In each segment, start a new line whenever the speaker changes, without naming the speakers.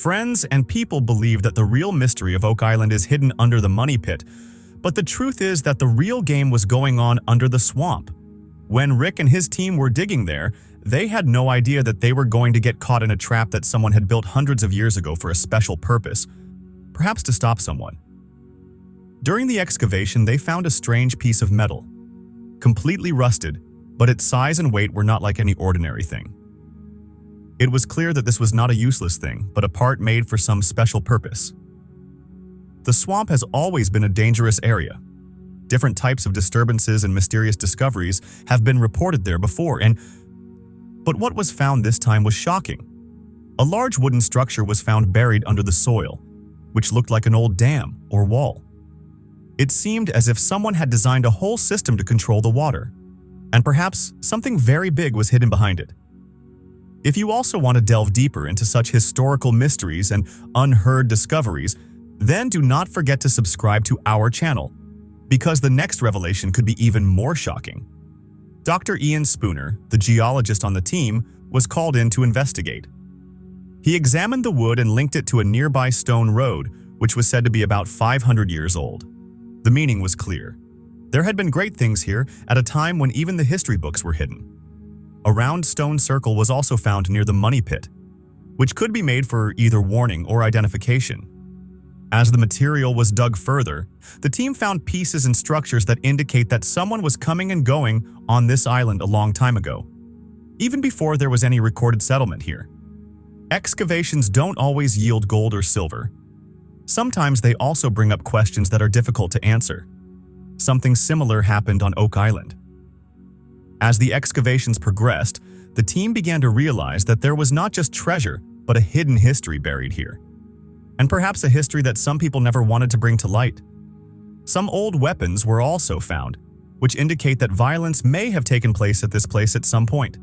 Friends and people believe that the real mystery of Oak Island is hidden under the money pit, but the truth is that the real game was going on under the swamp. When Rick and his team were digging there, they had no idea that they were going to get caught in a trap that someone had built hundreds of years ago for a special purpose, perhaps to stop someone. During the excavation, they found a strange piece of metal, completely rusted, but its size and weight were not like any ordinary thing. It was clear that this was not a useless thing, but a part made for some special purpose. The swamp has always been a dangerous area. Different types of disturbances and mysterious discoveries have been reported there before, but what was found this time was shocking. A large wooden structure was found buried under the soil, which looked like an old dam or wall. It seemed as if someone had designed a whole system to control the water, and perhaps something very big was hidden behind it. If you also want to delve deeper into such historical mysteries and unheard discoveries, then do not forget to subscribe to our channel, because the next revelation could be even more shocking. Dr. Ian Spooner, the geologist on the team, was called in to investigate. He examined the wood and linked it to a nearby stone road, which was said to be about 500 years old. The meaning was clear. There had been great things here at a time when even the history books were hidden. A round stone circle was also found near the money pit, which could be made for either warning or identification. As the material was dug further, the team found pieces and structures that indicate that someone was coming and going on this island a long time ago, even before there was any recorded settlement here. Excavations don't always yield gold or silver. Sometimes they also bring up questions that are difficult to answer. Something similar happened on Oak Island. As the excavations progressed, the team began to realize that there was not just treasure, but a hidden history buried here. And perhaps a history that some people never wanted to bring to light. Some old weapons were also found, which indicate that violence may have taken place at this place at some point.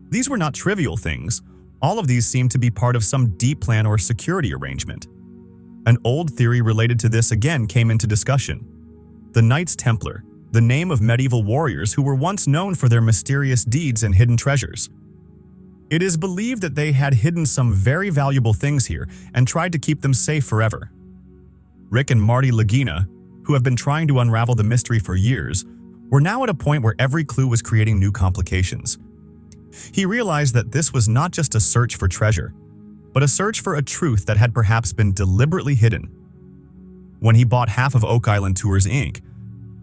These were not trivial things. All of these seemed to be part of some deep plan or security arrangement. An old theory related to this again came into discussion. The Knights Templar, the name of medieval warriors who were once known for their mysterious deeds and hidden treasures. It is believed that they had hidden some very valuable things here and tried to keep them safe forever. Rick and Marty Lagginina, who have been trying to unravel the mystery for years, were now at a point where every clue was creating new complications. He realized that this was not just a search for treasure, but a search for a truth that had perhaps been deliberately hidden. When he bought half of Oak Island Tours Inc.,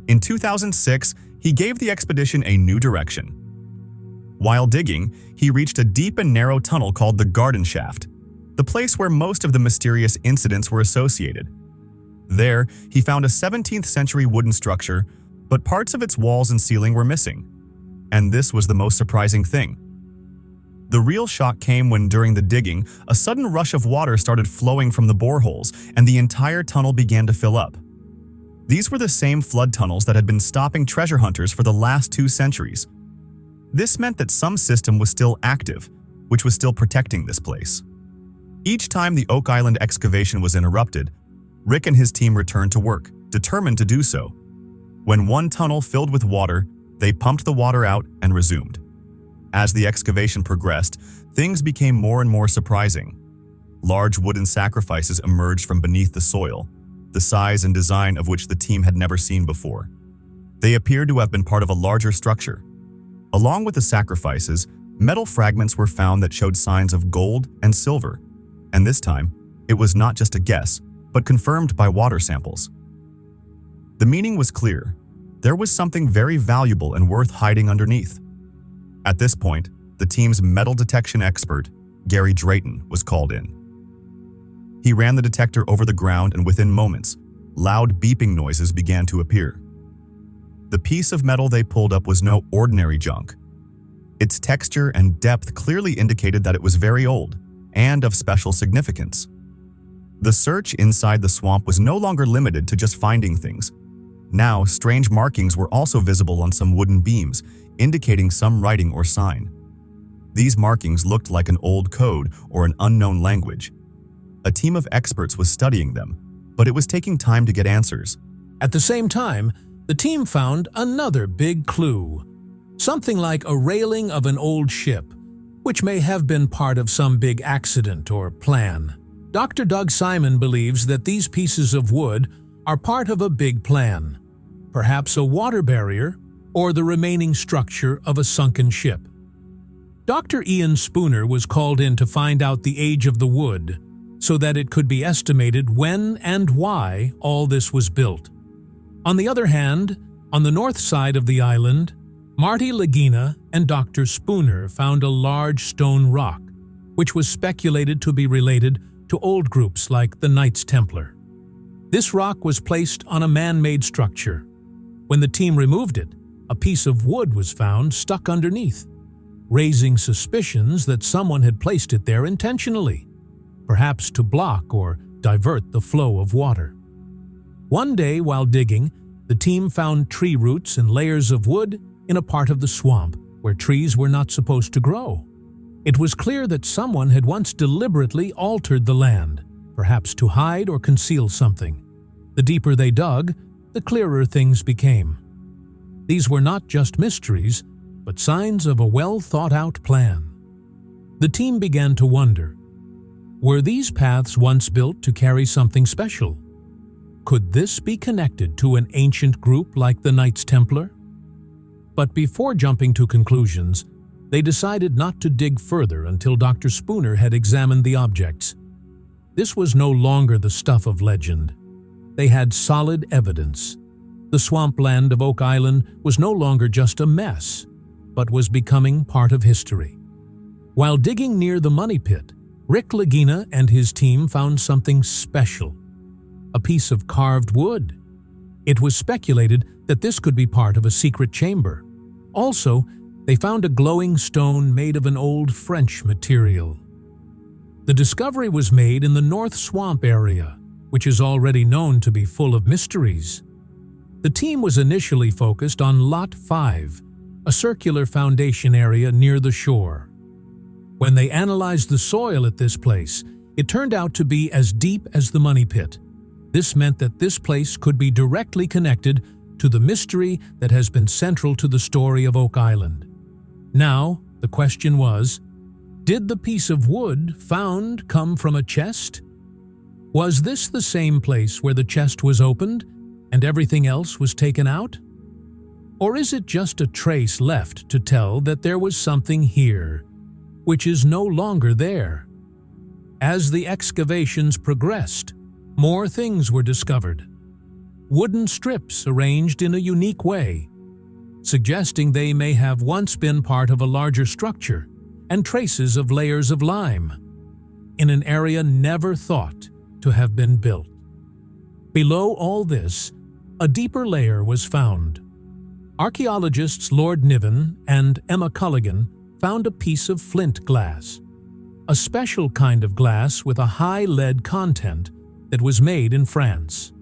in 2006, he gave the expedition a new direction. While digging, he reached a deep and narrow tunnel called the Garden Shaft, the place where most of the mysterious incidents were associated. There, he found a 17th century wooden structure, but parts of its walls and ceiling were missing. And this was the most surprising thing. The real shock came when, during the digging, a sudden rush of water started flowing from the boreholes, and the entire tunnel began to fill up. These were the same flood tunnels that had been stopping treasure hunters for the last 2 centuries. This meant that some system was still active, which was still protecting this place. Each time the Oak Island excavation was interrupted, Rick and his team returned to work, determined to do so. When one tunnel filled with water, they pumped the water out and resumed. As the excavation progressed, things became more and more surprising. Large wooden sacrifices emerged from beneath the soil, the size and design of which the team had never seen before. They appeared to have been part of a larger structure. Along with the sacrifices, metal fragments were found that showed signs of gold and silver, and this time, it was not just a guess, but confirmed by water samples. The meaning was clear. There was something very valuable and worth hiding underneath. At this point, the team's metal detection expert, Gary Drayton, was called in. He ran the detector over the ground, and within moments, loud beeping noises began to appear. The piece of metal they pulled up was no ordinary junk. Its texture and depth clearly indicated that it was very old and of special significance. The search inside the swamp was no longer limited to just finding things. Now, strange markings were also visible on some wooden beams, indicating some writing or sign. These markings looked like an old code or an unknown language. A team of experts was studying them, but it was taking time to get answers.
At the same time, the team found another big clue. Something like a railing of an old ship, which may have been part of some big accident or plan. Dr. Doug Simon believes that these pieces of wood are part of a big plan, perhaps a water barrier or the remaining structure of a sunken ship. Dr. Ian Spooner was called in to find out the age of the wood so that it could be estimated when and why all this was built. On the other hand, on the north side of the island, Marty Lagginina and Dr. Spooner found a large stone rock, which was speculated to be related to old groups like the Knights Templar. This rock was placed on a man-made structure. When the team removed it, a piece of wood was found stuck underneath, raising suspicions that someone had placed it there intentionally, perhaps to block or divert the flow of water. One day while digging, the team found tree roots and layers of wood in a part of the swamp where trees were not supposed to grow. It was clear that someone had once deliberately altered the land, perhaps to hide or conceal something. The deeper they dug, the clearer things became. These were not just mysteries, but signs of a well-thought-out plan. The team began to wonder, were these paths once built to carry something special? Could this be connected to an ancient group like the Knights Templar? But before jumping to conclusions, they decided not to dig further until Dr. Spooner had examined the objects. This was no longer the stuff of legend. They had solid evidence. The swampland of Oak Island was no longer just a mess, but was becoming part of history. While digging near the money pit, Rick Lagina and his team found something special, a piece of carved wood. It was speculated that this could be part of a secret chamber. Also, they found a glowing stone made of an old French material. The discovery was made in the North Swamp area, which is already known to be full of mysteries. The team was initially focused on Lot 5, a circular foundation area near the shore. When they analyzed the soil at this place, it turned out to be as deep as the money pit. This meant that this place could be directly connected to the mystery that has been central to the story of Oak Island. Now, the question was, did the piece of wood found come from a chest? Was this the same place where the chest was opened and everything else was taken out? Or is it just a trace left to tell that there was something here, which is no longer there? As the excavations progressed, more things were discovered. Wooden strips arranged in a unique way, suggesting they may have once been part of a larger structure, and traces of layers of lime, in an area never thought to have been built. Below all this, a deeper layer was found. Archaeologists Lord Niven and Emma Culligan found a piece of flint glass, a special kind of glass with a high lead content that was made in France.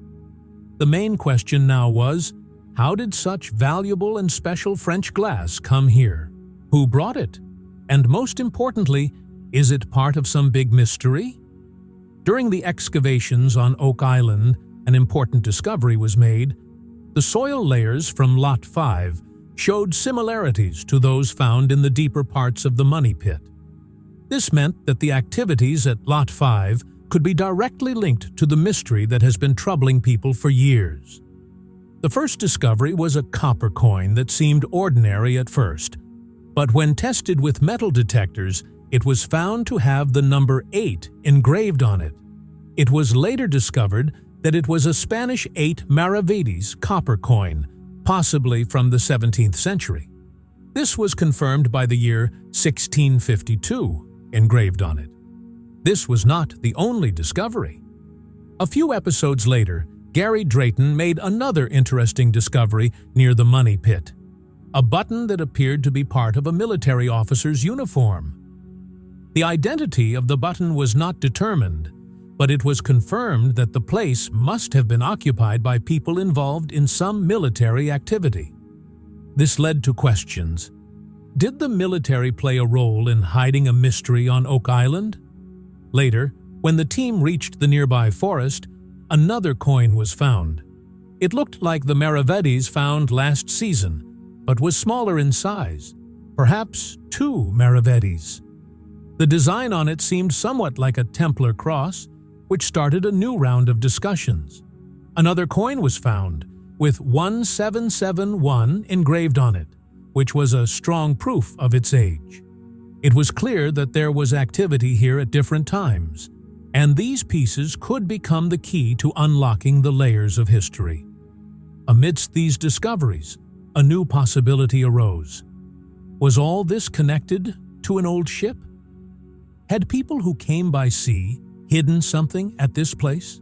The main question now was, how did such valuable and special French glass come here? Who brought it? And most importantly, is it part of some big mystery? During the excavations on Oak Island, an important discovery was made. The soil layers from Lot 5 showed similarities to those found in the deeper parts of the money pit. This meant that the activities at Lot 5 could be directly linked to the mystery that has been troubling people for years. The first discovery was a copper coin that seemed ordinary at first, but when tested with metal detectors, it was found to have the number 8 engraved on it. It was later discovered that it was a Spanish 8 maravedis copper coin, possibly from the 17th century. This was confirmed by the year 1652 engraved on it. This was not the only discovery. A few episodes later, Gary Drayton made another interesting discovery near the money pit, a button that appeared to be part of a military officer's uniform. The identity of the button was not determined, but it was confirmed that the place must have been occupied by people involved in some military activity. This led to questions. Did the military play a role in hiding a mystery on Oak Island? Later, when the team reached the nearby forest, another coin was found. It looked like the maravedis found last season, but was smaller in size, perhaps 2 maravedis. The design on it seemed somewhat like a Templar cross, which started a new round of discussions. Another coin was found, with 1771 engraved on it, which was a strong proof of its age. It was clear that there was activity here at different times, and these pieces could become the key to unlocking the layers of history. Amidst these discoveries, a new possibility arose. Was all this connected to an old ship? Had people who came by sea hidden something at this place?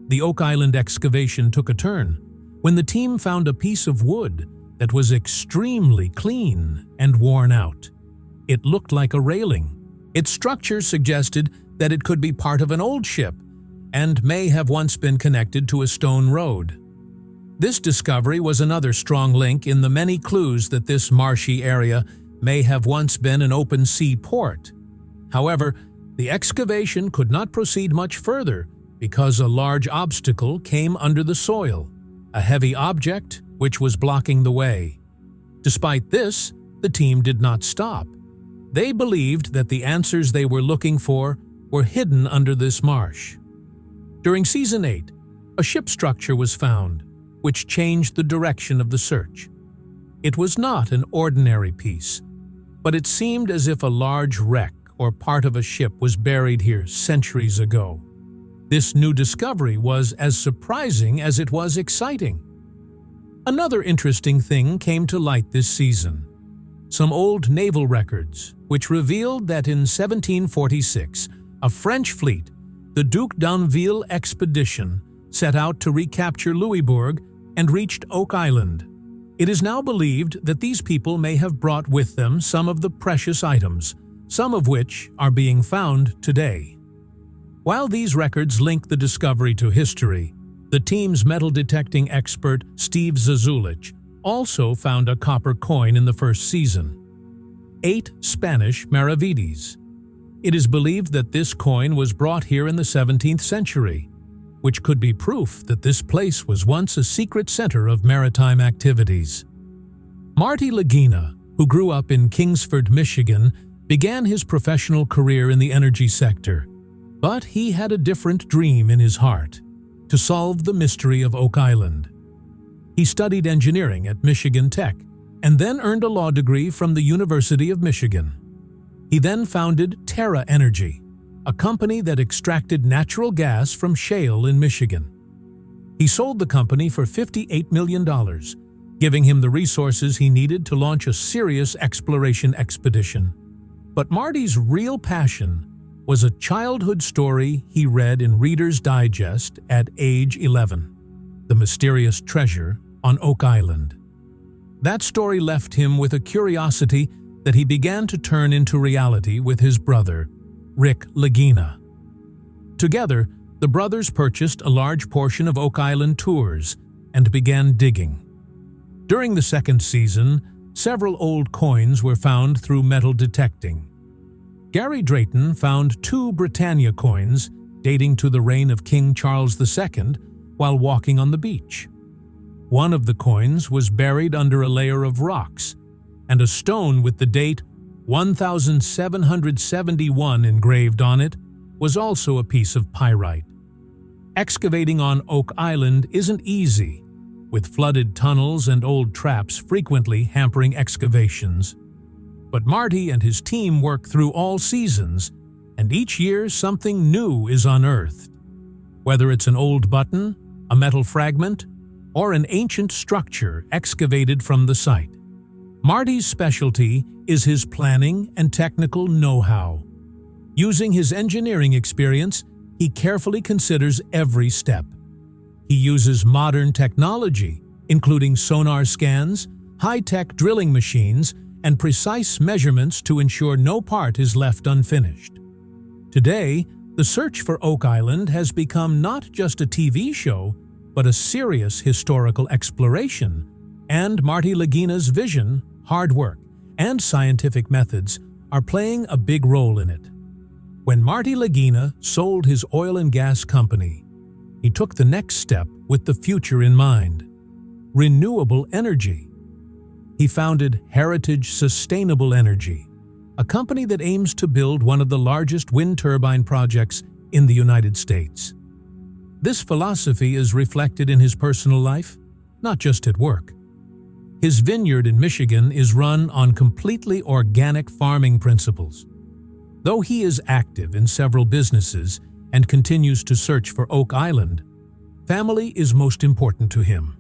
The Oak Island excavation took a turn when the team found a piece of wood that was extremely clean and worn out. It looked like a railing. Its structure suggested that it could be part of an old ship and may have once been connected to a stone road. This discovery was another strong link in the many clues that this marshy area may have once been an open sea port. However, the excavation could not proceed much further because a large obstacle came under the soil, a heavy object which was blocking the way. Despite this, the team did not stop. They believed that the answers they were looking for were hidden under this marsh. During Season 8, a ship structure was found, which changed the direction of the search. It was not an ordinary piece, but it seemed as if a large wreck or part of a ship was buried here centuries ago. This new discovery was as surprising as it was exciting. Another interesting thing came to light this season. Some old naval records, which revealed that in 1746, a French fleet, the Duc d'Anville expedition, set out to recapture Louisbourg and reached Oak Island. It is now believed that these people may have brought with them some of the precious items, some of which are being found today. While these records link the discovery to history, the team's metal detecting expert Steve Zazulich also found a copper coin in the first season. 8 Spanish maravedis. It is believed that this coin was brought here in the 17th century, which could be proof that this place was once a secret center of maritime activities. Marty Lagginina, who grew up in Kingsford, Michigan, began his professional career in the energy sector. But he had a different dream in his heart: to solve the mystery of Oak Island. He studied engineering at Michigan Tech and then earned a law degree from the University of Michigan. He then founded Terra Energy, a company that extracted natural gas from shale in Michigan. He sold the company for $58 million, giving him the resources he needed to launch a serious exploration expedition. But Marty's real passion was a childhood story he read in Reader's Digest at age 11, The Mysterious Treasure on Oak Island. That story left him with a curiosity that he began to turn into reality with his brother, Rick Lagina. Together, the brothers purchased a large portion of Oak Island tours and began digging. During the second season, several old coins were found through metal detecting. Gary Drayton found 2 Britannia coins dating to the reign of King Charles II while walking on the beach. One of the coins was buried under a layer of rocks, and a stone with the date 1771 engraved on it was also a piece of pyrite. Excavating on Oak Island isn't easy, with flooded tunnels and old traps frequently hampering excavations. But Marty and his team work through all seasons, and each year something new is unearthed. Whether it's an old button, a metal fragment, or an ancient structure excavated from the site, Marty's specialty is his planning and technical know-how. Using his engineering experience, he carefully considers every step. He uses modern technology, including sonar scans, high-tech drilling machines, and precise measurements to ensure no part is left unfinished. Today, the search for Oak Island has become not just a TV show, but a serious historical exploration, and Marty Laggina's vision, hard work, and scientific methods are playing a big role in it. When Marty Laggina sold his oil and gas company, he took the next step with the future in mind: renewable energy. He founded Heritage Sustainable Energy, a company that aims to build one of the largest wind turbine projects in the United States. This philosophy is reflected in his personal life, not just at work. His vineyard in Michigan is run on completely organic farming principles. Though he is active in several businesses and continues to search for Oak Island, family is most important to him.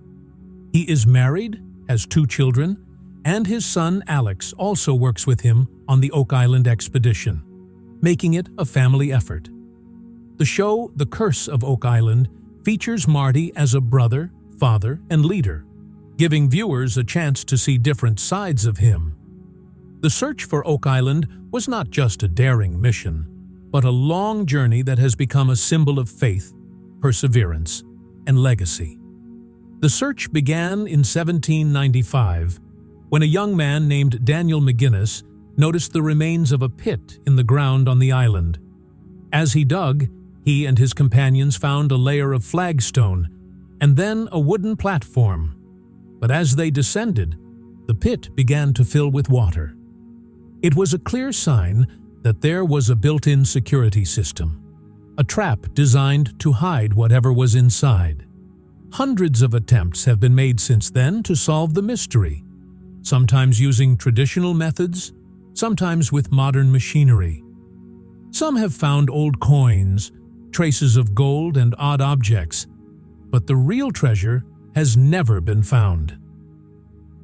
He is married, has 2 children, and his son Alex also works with him on the Oak Island expedition, making it a family effort. The show The Curse of Oak Island features Marty as a brother, father, and leader, giving viewers a chance to see different sides of him. The search for Oak Island was not just a daring mission, but a long journey that has become a symbol of faith, perseverance, and legacy. The search began in 1795 when a young man named Daniel McGinnis noticed the remains of a pit in the ground on the island. As he dug, he and his companions found a layer of flagstone and then a wooden platform. But as they descended, the pit began to fill with water. It was a clear sign that there was a built-in security system, a trap designed to hide whatever was inside. Hundreds of attempts have been made since then to solve the mystery, sometimes using traditional methods, sometimes with modern machinery. Some have found old coins, traces of gold, and odd objects, but the real treasure has never been found.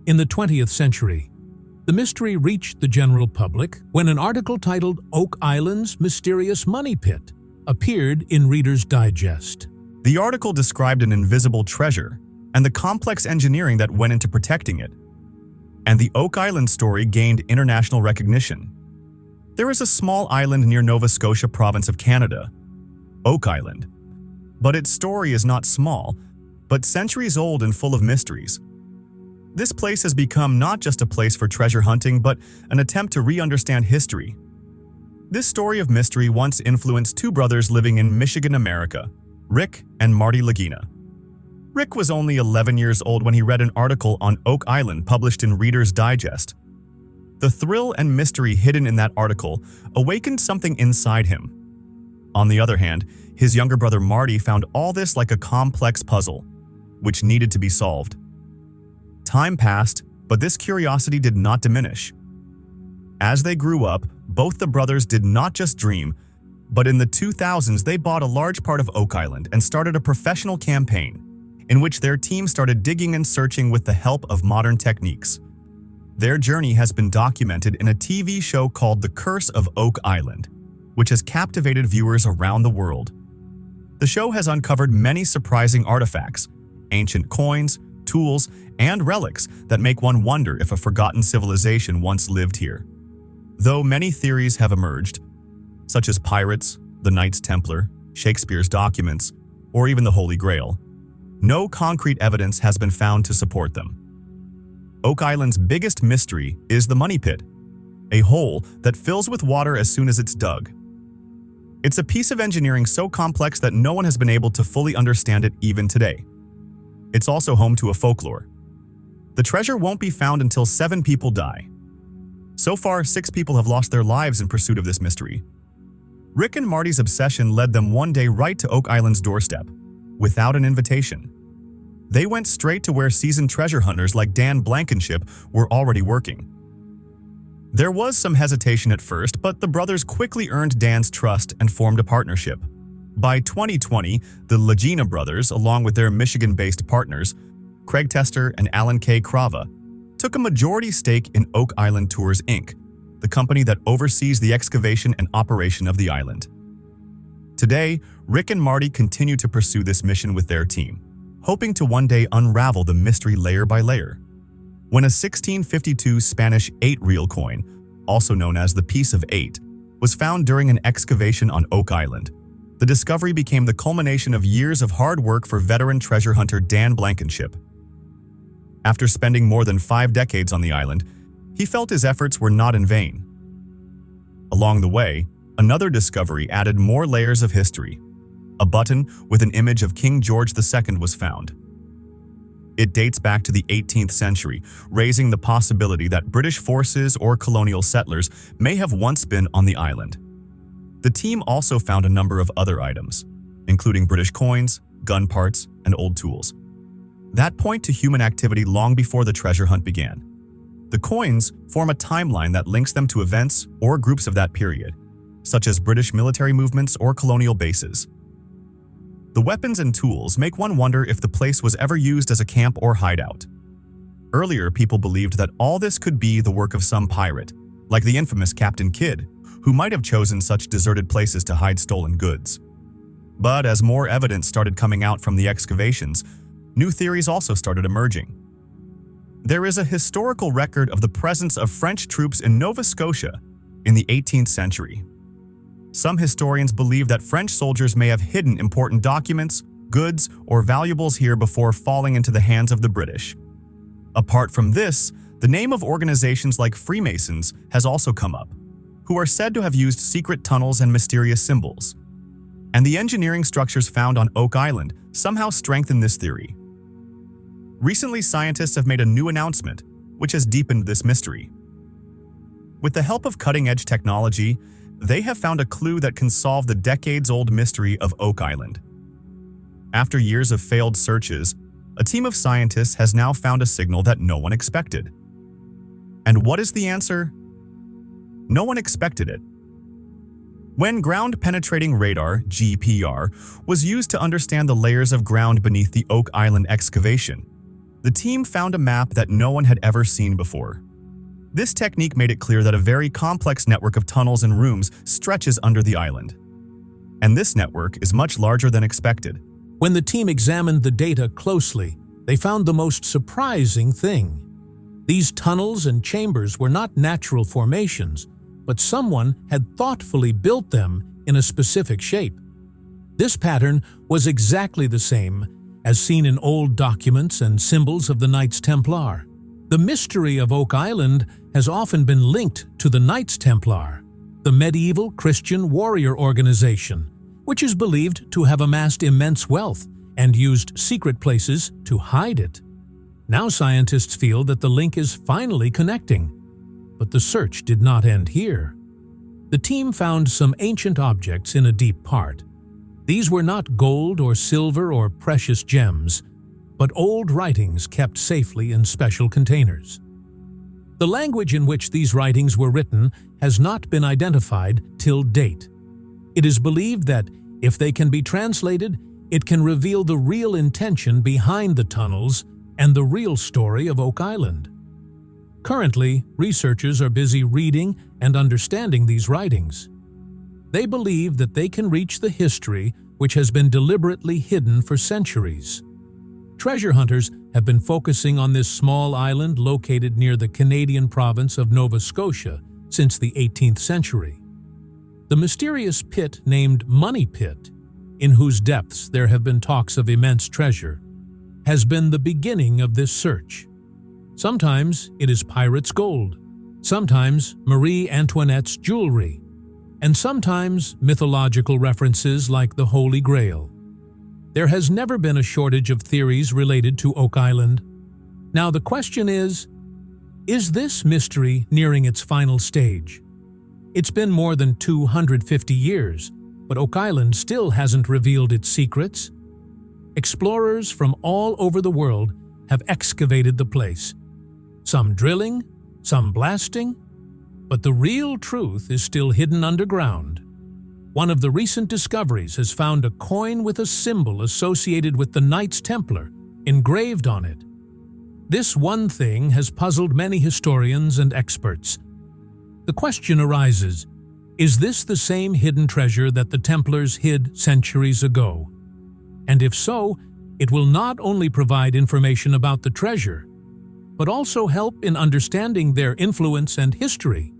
In the 20th century, the mystery reached the general public when an article titled "Oak Island's Mysterious Money Pit" appeared in Reader's Digest.
The article described an invisible treasure and the complex engineering that went into protecting it. And the Oak Island story gained international recognition. There is a small island near Nova Scotia province of Canada, Oak Island. But its story is not small, but centuries old and full of mysteries. This place has become not just a place for treasure hunting, but an attempt to re-understand history. This story of mystery once influenced 2 brothers living in Michigan, America, Rick and Marty Lagginina. Rick was only 11 years old when he read an article on Oak Island published in Reader's Digest. The thrill and mystery hidden in that article awakened something inside him. On the other hand, his younger brother Marty found all this like a complex puzzle, which needed to be solved. Time passed, but this curiosity did not diminish. As they grew up, both the brothers did not just dream, but in the 2000s they bought a large part of Oak Island and started a professional campaign, in which their team started digging and searching with the help of modern techniques. Their journey has been documented in a TV show called The Curse of Oak Island, which has captivated viewers around the world. The show has uncovered many surprising artifacts, ancient coins, tools, and relics that make one wonder if a forgotten civilization once lived here. Though many theories have emerged, such as pirates, the Knights Templar, Shakespeare's documents, or even the Holy Grail, no concrete evidence has been found to support them. Oak Island's biggest mystery is the money pit, a hole that fills with water as soon as it's dug. It's a piece of engineering so complex that no one has been able to fully understand it even today. It's also home to a folklore. The treasure won't be found until 7 people die. So far, 6 people have lost their lives in pursuit of this mystery. Rick and Marty's obsession led them one day right to Oak Island's doorstep, without an invitation. They went straight to where seasoned treasure hunters like Dan Blankenship were already working. There was some hesitation at first, but the brothers quickly earned Dan's trust and formed a partnership. By 2020, the Lagina brothers, along with their Michigan-based partners, Craig Tester and Alan K. Crava, took a majority stake in Oak Island Tours, Inc., the company that oversees the excavation and operation of the island. Today, Rick and Marty continue to pursue this mission with their team, hoping to one day unravel the mystery layer by layer. When a 1652 Spanish 8-real coin, also known as the Piece of 8, was found during an excavation on Oak Island, the discovery became the culmination of years of hard work for veteran treasure hunter Dan Blankenship. After spending more than 5 decades on the island, he felt his efforts were not in vain. Along the way, another discovery added more layers of history. A button with an image of King George II was found. It dates back to the 18th century, raising the possibility that British forces or colonial settlers may have once been on the island. The team also found a number of other items, including British coins, gun parts, and old tools, that point to human activity long before the treasure hunt began. The coins form a timeline that links them to events or groups of that period, such as British military movements or colonial bases. The weapons and tools make one wonder if the place was ever used as a camp or hideout. Earlier, people believed that all this could be the work of some pirate, like the infamous Captain Kidd, who might have chosen such deserted places to hide stolen goods. But as more evidence started coming out from the excavations, new theories also started emerging. There is a historical record of the presence of French troops in Nova Scotia in the 18th century. Some historians believe that French soldiers may have hidden important documents, goods, or valuables here before falling into the hands of the British. Apart from this, the name of organizations like Freemasons has also come up, who are said to have used secret tunnels and mysterious symbols. And the engineering structures found on Oak Island somehow strengthen this theory. Recently, scientists have made a new announcement, which has deepened this mystery. With the help of cutting-edge technology, they have found a clue that can solve the decades-old mystery of Oak Island. After years of failed searches, a team of scientists has now found a signal that no one expected. And what is the answer? No one expected it. When ground-penetrating radar, GPR, was used to understand the layers of ground beneath the Oak Island excavation, the team found a map that no one had ever seen before. This technique made it clear that a very complex network of tunnels and rooms stretches under the island. And this network is much larger than expected.
When the team examined the data closely, they found the most surprising thing. These tunnels and chambers were not natural formations, but someone had thoughtfully built them in a specific shape. This pattern was exactly the same as seen in old documents and symbols of the Knights Templar. The mystery of Oak Island has often been linked to the Knights Templar, the medieval Christian warrior organization, which is believed to have amassed immense wealth and used secret places to hide it. Now scientists feel that the link is finally connecting. But the search did not end here. The team found some ancient objects in a deep part. These were not gold or silver or precious gems, but old writings kept safely in special containers. The language in which these writings were written has not been identified till date. It is believed that if they can be translated, it can reveal the real intention behind the tunnels and the real story of Oak Island. Currently, researchers are busy reading and understanding these writings. They believe that they can reach the history which has been deliberately hidden for centuries. Treasure hunters have been focusing on this small island located near the Canadian province of Nova Scotia since the 18th century. The mysterious pit named Money Pit, in whose depths there have been talks of immense treasure, has been the beginning of this search. Sometimes it is pirates' gold, sometimes Marie Antoinette's jewelry, and sometimes mythological references like the Holy Grail. There has never been a shortage of theories related to Oak Island. Now the question is this mystery nearing its final stage? It's been more than 250 years, but Oak Island still hasn't revealed its secrets. Explorers from all over the world have excavated the place, some drilling, some blasting, but the real truth is still hidden underground. One of the recent discoveries has found a coin with a symbol associated with the Knights Templar engraved on it. This one thing has puzzled many historians and experts. The question arises, is this the same hidden treasure that the Templars hid centuries ago? And if so, it will not only provide information about the treasure, but also help in understanding their influence and history.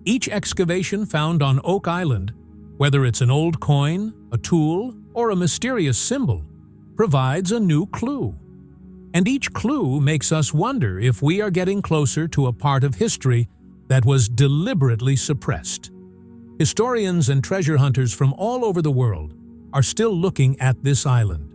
Each excavation found on Oak Island, whether it's an old coin, a tool, or a mysterious symbol, provides a new clue. And each clue makes us wonder if we are getting closer to a part of history that was deliberately suppressed. Historians and treasure hunters from all over the world are still looking at this island.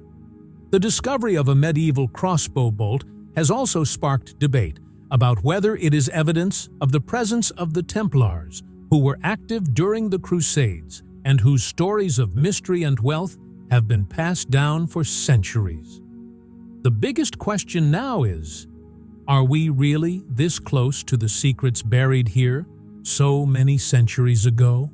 The discovery of a medieval crossbow bolt has also sparked debate about whether it is evidence of the presence of the Templars, who were active during the Crusades and whose stories of mystery and wealth have been passed down for centuries. The biggest question now is, are we really this close to the secrets buried here so many centuries ago?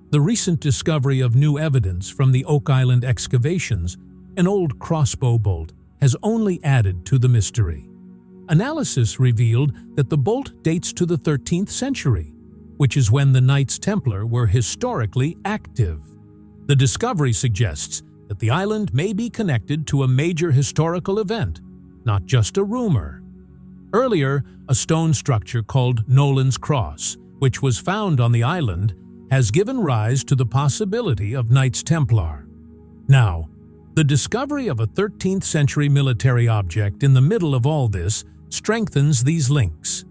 The recent discovery of new evidence from the Oak Island excavations, an old crossbow bolt, has only added to the mystery. Analysis revealed that the bolt dates to the 13th century, which is when the Knights Templar were historically active. The discovery suggests that the island may be connected to a major historical event, not just a rumor. Earlier, a stone structure called Nolan's Cross, which was found on the island, has given rise to the possibility of Knights Templar. Now, the discovery of a 13th century military object in the middle of all this strengthens these links.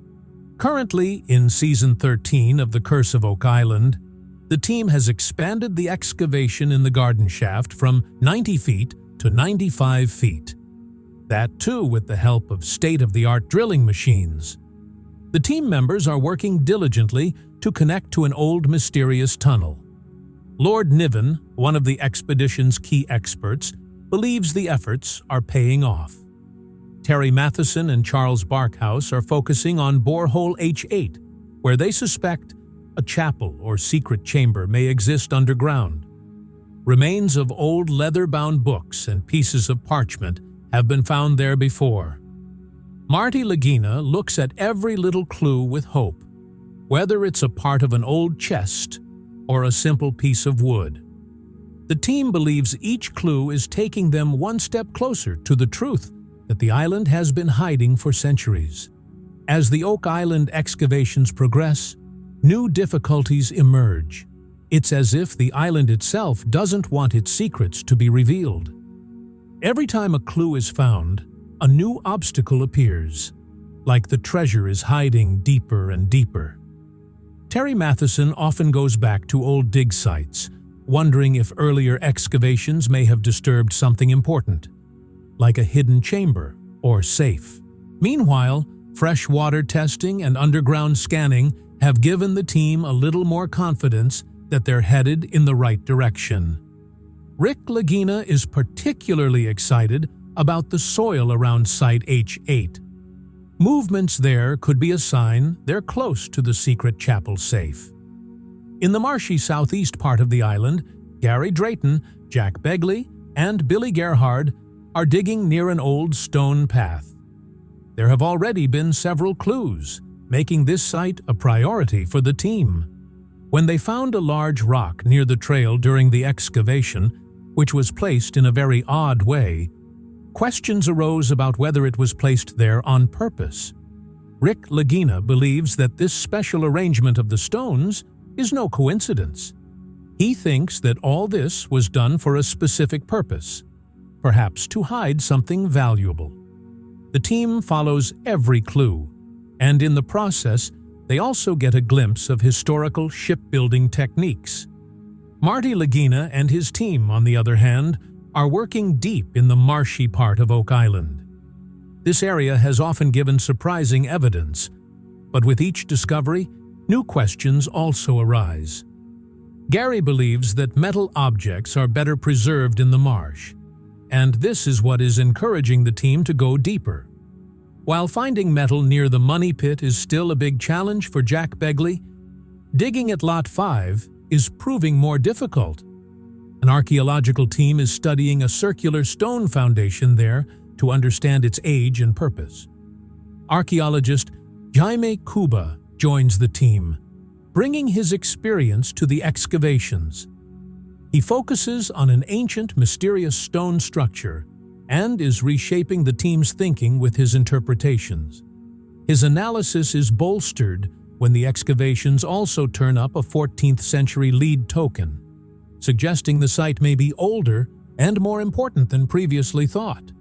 Currently, in Season 13 of The Curse of Oak Island, the team has expanded the excavation in the garden shaft from 90 feet to 95 feet. That too with the help of state-of-the-art drilling machines. The team members are working diligently to connect to an old mysterious tunnel. Lord Niven, one of the expedition's key experts, believes the efforts are paying off. Terry Matheson and Charles Barkhouse are focusing on borehole H8, where they suspect a chapel or secret chamber may exist underground. Remains of old leather-bound books and pieces of parchment have been found there before. Marty Lagginina looks at every little clue with hope, whether it's a part of an old chest or a simple piece of wood. The team believes each clue is taking them one step closer to the truth that the island has been hiding for centuries. As the Oak Island excavations progress, new difficulties emerge. It's as if the island itself doesn't want its secrets to be revealed. Every time a clue is found, a new obstacle appears, like the treasure is hiding deeper and deeper. Terry Matheson often goes back to old dig sites, wondering if earlier excavations may have disturbed something important, like a hidden chamber or safe. Meanwhile, fresh water testing and underground scanning have given the team a little more confidence that they're headed in the right direction. Rick Lagina is particularly excited about the soil around Site H8. Movements there could be a sign they're close to the secret chapel safe. In the marshy southeast part of the island, Gary Drayton, Jack Begley, and Billy Gerhard are digging near an old stone path. There have already been several clues, making this site a priority for the team. When they found a large rock near the trail during the excavation, which was placed in a very odd way, questions arose about whether it was placed there on purpose. Rick Lagina believes that this special arrangement of the stones is no coincidence. He thinks that all this was done for a specific purpose, perhaps to hide something valuable. The team follows every clue, and in the process, they also get a glimpse of historical shipbuilding techniques. Marty Lagginina and his team, on the other hand, are working deep in the marshy part of Oak Island. This area has often given surprising evidence, but with each discovery, new questions also arise. Gary believes that metal objects are better preserved in the marsh, and this is what is encouraging the team to go deeper. While finding metal near the money pit is still a big challenge for Jack Begley, digging at Lot 5 is proving more difficult. An archaeological team is studying a circular stone foundation there to understand its age and purpose. Archaeologist Jaime Cuba joins the team, bringing his experience to the excavations. He focuses on an ancient, mysterious stone structure and is reshaping the team's thinking with his interpretations. His analysis is bolstered when the excavations also turn up a 14th century lead token, suggesting the site may be older and more important than previously thought.